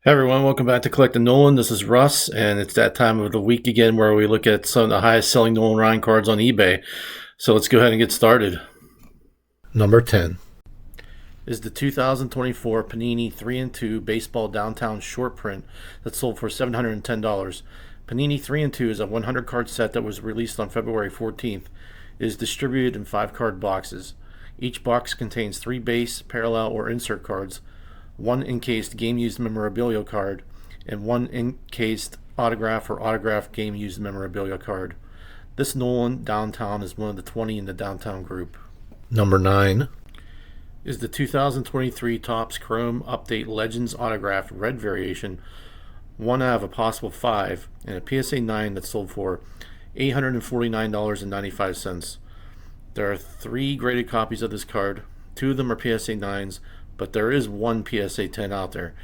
Hey everyone, welcome back to Collecting Nolan. This is Russ, and it's that time of the week again where we look at some of the highest selling Nolan Ryan cards on eBay. So let's go ahead and get started. Number 10 is the 2024 Panini 3-2 Baseball Downtown Short Print that sold for $710. Panini 3-2 is a 100 card set that was released on February 14th. It is distributed in 5 card boxes. Each box contains 3 base, parallel, or insert cards, 1 encased game-used memorabilia card, and 1 encased autograph or autographed game-used memorabilia card. This Nolan Downtown is one of the 20 in the Downtown group. Number 9 is the 2023 Topps Chrome Update Legends Autographed Red Variation, 1 out of a possible 5, and a PSA 9 that sold for $849.95. There are 3 graded copies of this card. 2 of them are PSA 9s, but there is 1 PSA 10 out there.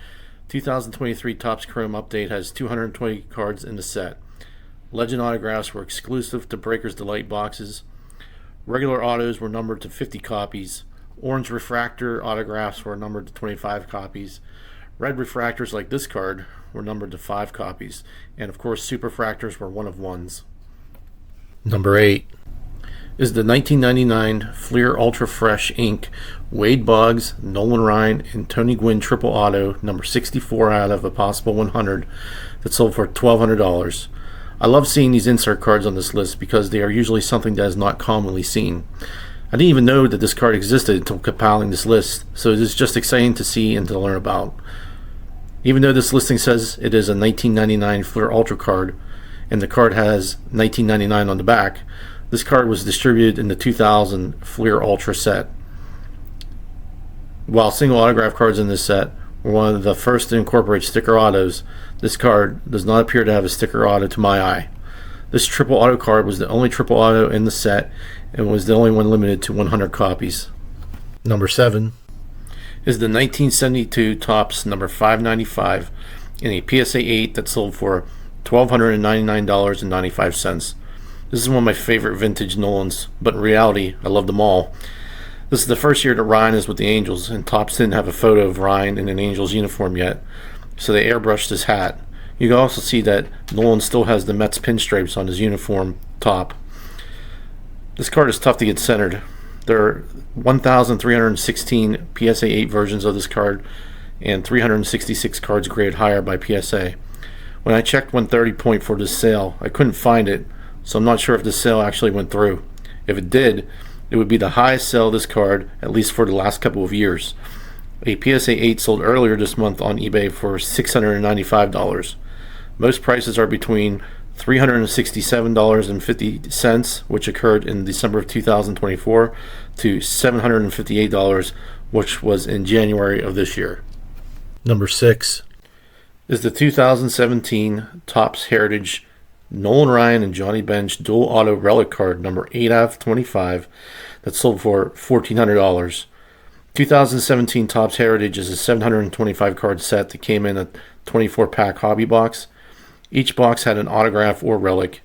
2023 Topps Chrome Update has 220 cards in the set. Legend autographs were exclusive to Breaker's Delight boxes. Regular autos were numbered to 50 copies. Orange refractor autographs were numbered to 25 copies. Red refractors like this card were numbered to 5 copies. And of course, superfractors were 1 of 1s. Number 8 is the 1999 Fleer Ultra Fresh Ink Wade Boggs, Nolan Ryan, and Tony Gwynn Triple Auto, number 64 out of a possible 100, that sold for $1,200. I love seeing these insert cards on this list because they are usually something that is not commonly seen. I didn't even know that this card existed until compiling this list, so it is just exciting to see and to learn about. Even though this listing says it is a 1999 Fleer Ultra card, and the card has 1999 on the back, this card was distributed in the 2000 Fleer Ultra set. While single autograph cards in this set were one of the first to incorporate sticker autos, this card does not appear to have a sticker auto to my eye. This triple auto card was the only triple auto in the set and was the only one limited to 100 copies. Number 7 is the 1972 Topps number 595 in a PSA 8 that sold for $1,299.95. This is one of my favorite vintage Nolans, but in reality, I love them all. This is the first year that Ryan is with the Angels, and Topps didn't have a photo of Ryan in an Angels uniform yet, so they airbrushed his hat. You can also see that Nolan still has the Mets pinstripes on his uniform top. This card is tough to get centered. There are 1,316 PSA 8 versions of this card, and 366 cards graded higher by PSA. When I checked 130 Point for this sale, I couldn't find it, so I'm not sure if the sale actually went through. If it did, it would be the highest sale of this card, at least for the last couple of years. A PSA 8 sold earlier this month on eBay for $695. Most prices are between $367.50, which occurred in December of 2024, to $758, which was in January of this year. Number 6 is the 2017 Topps Heritage Nolan Ryan and Johnny Bench dual auto relic card number 8 out of 25 that sold for $1,400. 2017 Topps Heritage is a 725 card set that came in a 24 pack hobby box. Each box had an autograph or relic.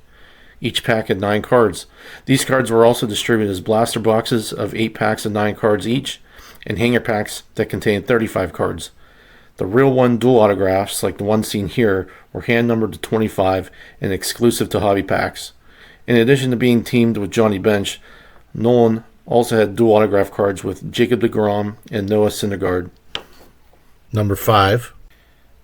Each pack had 9 cards. These cards were also distributed as blaster boxes of 8 packs of 9 cards each, and hanger packs that contained 35 cards. The real one dual autographs, like the one seen here, were hand numbered to 25 and exclusive to hobby packs. In addition to being teamed with Johnny Bench, Nolan also had dual autograph cards with Jacob deGrom and Noah Syndergaard. Number 5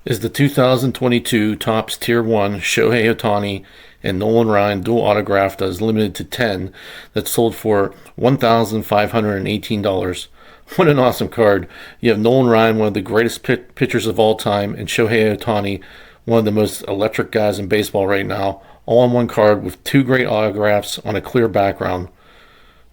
is the 2022 Topps Tier 1 Shohei Ohtani and Nolan Ryan dual autograph that is limited to 10 that sold for $1,518. What an awesome card. You have Nolan Ryan, one of the greatest pitchers of all time, and Shohei Ohtani, one of the most electric guys in baseball right now, all on one card with 2 great autographs on a clear background.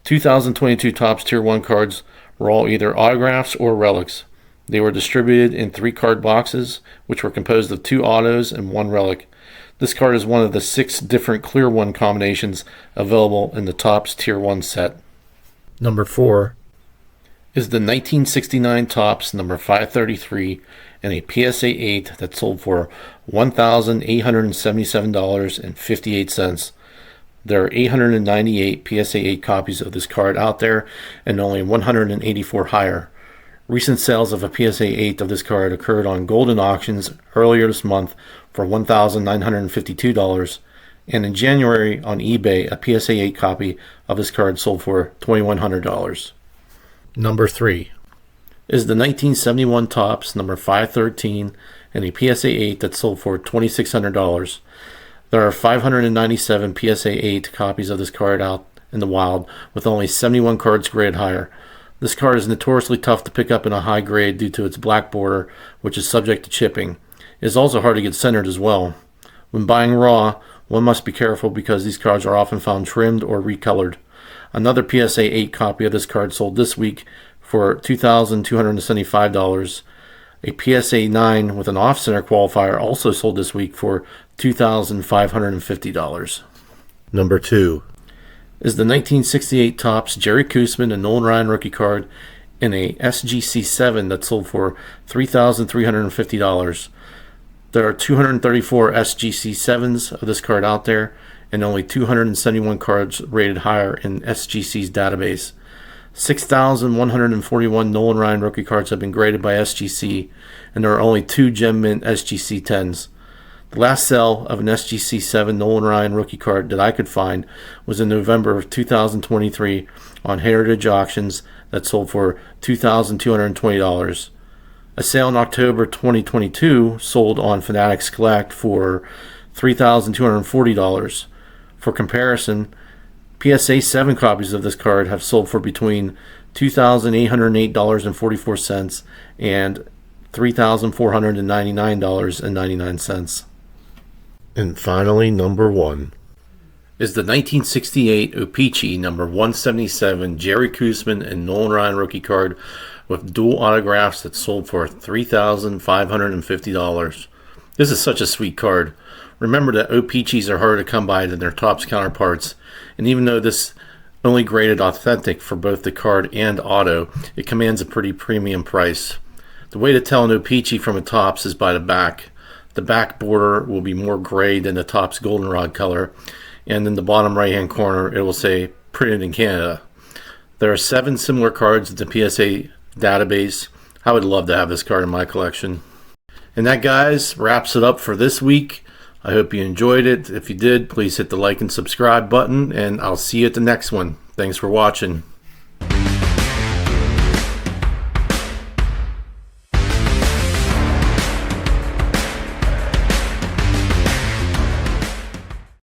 2022 Topps Tier 1 cards were all either autographs or relics. They were distributed in 3 card boxes, which were composed of 2 autos and 1 relic. This card is one of the 6 different clear 1 combinations available in the Topps Tier 1 set. Number 4 is the 1969 Topps number 533 and a PSA 8 that sold for $1,877.58. There are 898 PSA 8 copies of this card out there and only 184 higher. Recent sales of a PSA 8 of this card occurred on Golden Auctions earlier this month for $1,952, and in January on eBay, a PSA 8 copy of this card sold for $2,100. Number 3 is the 1971 Topps number 513 and a PSA 8 that sold for $2,600. There are 597 PSA 8 copies of this card out in the wild, with only 71 cards graded higher. This card is notoriously tough to pick up in a high grade due to its black border, which is subject to chipping. It is also hard to get centered as well. When buying raw, one must be careful because these cards are often found trimmed or recolored. Another PSA 8 copy of this card sold this week for $2,275. A PSA 9 with an off-center qualifier also sold this week for $2,550. Number 2 is the 1968 Topps Jerry Koosman and Nolan Ryan rookie card in a SGC 7 that sold for $3,350. There are 234 SGC 7s of this card out there, and only 271 cards rated higher in SGC's database. 6,141 Nolan Ryan rookie cards have been graded by SGC, and there are only 2 Gem Mint SGC 10s. The last sale of an SGC 7 Nolan Ryan rookie card that I could find was in November of 2023 on Heritage Auctions that sold for $2,220. A sale in October 2022 sold on Fanatics Collect for $3,240. For comparison, PSA 7 copies of this card have sold for between $2,808.44 and $3,499.99. And finally, number 1 is the 1968 O-Pee-Chee number 177 Jerry Koosman and Nolan Ryan rookie card with dual autographs that sold for $3,550. This is such a sweet card. Remember that O-Pee-Chees are harder to come by than their Topps counterparts, and even though this only graded authentic for both the card and auto, it commands a pretty premium price. The way to tell an O-Pee-Chee from a Topps is by the back. The back border will be more gray than the Topps goldenrod color, and in the bottom right hand corner it will say printed in Canada. There are 7 similar cards in the PSA database. I would love to have this card in my collection. And that, guys, wraps it up for this week. I hope you enjoyed it. If you did, please hit the like and subscribe button, and I'll see you at the next one. Thanks for watching.